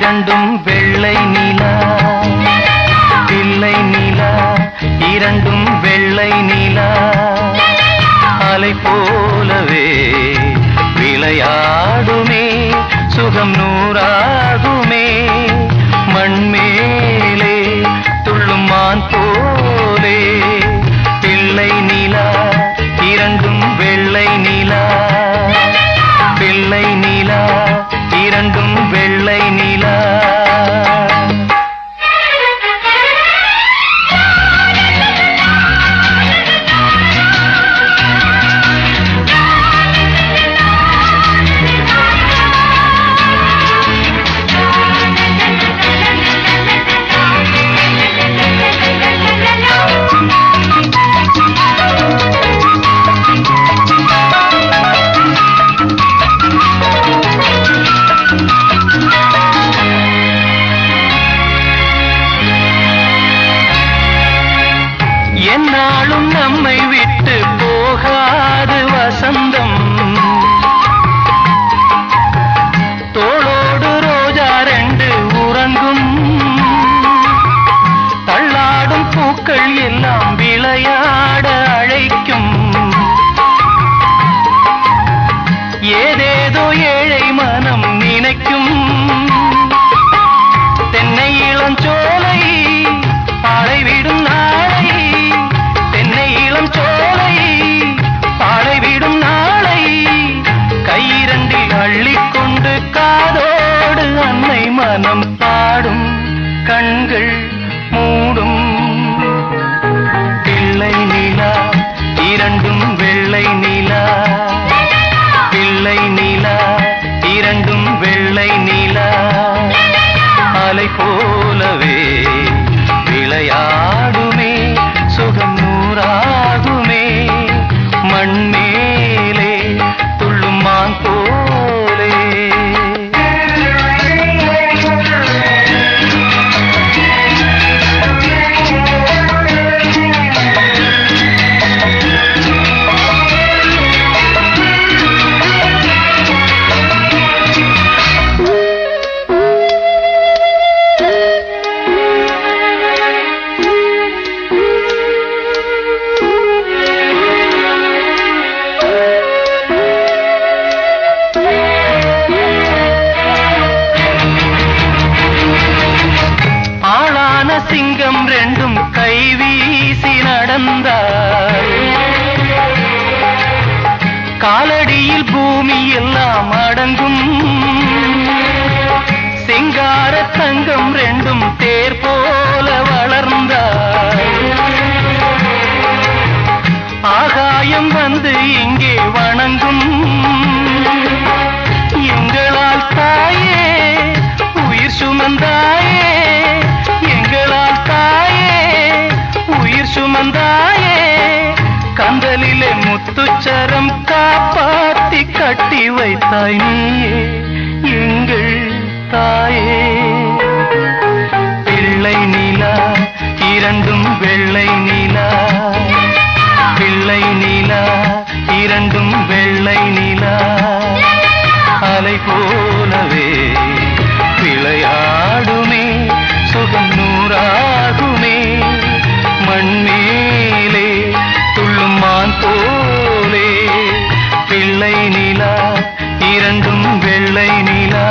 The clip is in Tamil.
இரண்டும் வெள்ளை நிலா, பிள்ளை நிலா, இரண்டும் வெள்ளை நிலா, அலை போலவே விளையாடுமே, சுகம் நூறாகுமே, மண்மேலே துள்ளும் மான் போலே. பிள்ளை நிலா, இரண்டும் வெள்ளை நிலா, பிள்ளை நிலா, இரண்டும் வெள்ளை நிலா. என்னாலும் நம்மை விட்டு போகாது வசந்தம், தோளோடு ரோஜா ரெண்டு உறங்கும், தள்ளாடும் பூக்கள் எல்லாம் விளையாட அழைக்கும், ஏதேதோ ஏழை மனம் நினைக்கும். தென்னை இளஞ்சோலை பாலை விடும் நாளை, தென்னை இளம் சோலை பாலை விடும் நாளை, கையிரண்டில் அள்ளிக்கொண்டு காதோடு அன்னை மனம் பாடும், கண்கள் மூடும். பிள்ளை நிலா, இரண்டும் வெள்ளை நிலா, பிள்ளை நிலா, இரண்டும் வெள்ளை நிலா, அலை போலவே விளையாடுமே, சுகம் நூறாகுமே, மண்மேலே துள்ளும் மான் போலே. சிங்கம் ரெண்டும் கை வீசி நடந்தார், காலடியில் பூமி எல்லாம் அடங்கும், சிங்கார தங்கம் ரெண்டும் தேர் போல வளர்ந்தார், ஆகாயம் வந்து இங்கே வணங்கும், எங்களால் தாயே உயிர் சுமந்தாயே, எங்களால் தாயே உயிர் சுமந்தாயே, கந்தலிலே முத்துச்சரம் காப்பாத்தி கட்டி வைத்தாய் நீயே எங்கள் தாயே. பிள்ளை நிலா, இரண்டும் வெள்ளை நிலா, பிள்ளை நிலா, இரண்டும் வெள்ளை நிலா, அலை போலவே விளையாடுமே, சுகம் நூறாகுமே, மண்மேலே துள்ளும் மான் போலே. பிள்ளை நிலா, இரண்டும் வெள்ளை நிலா.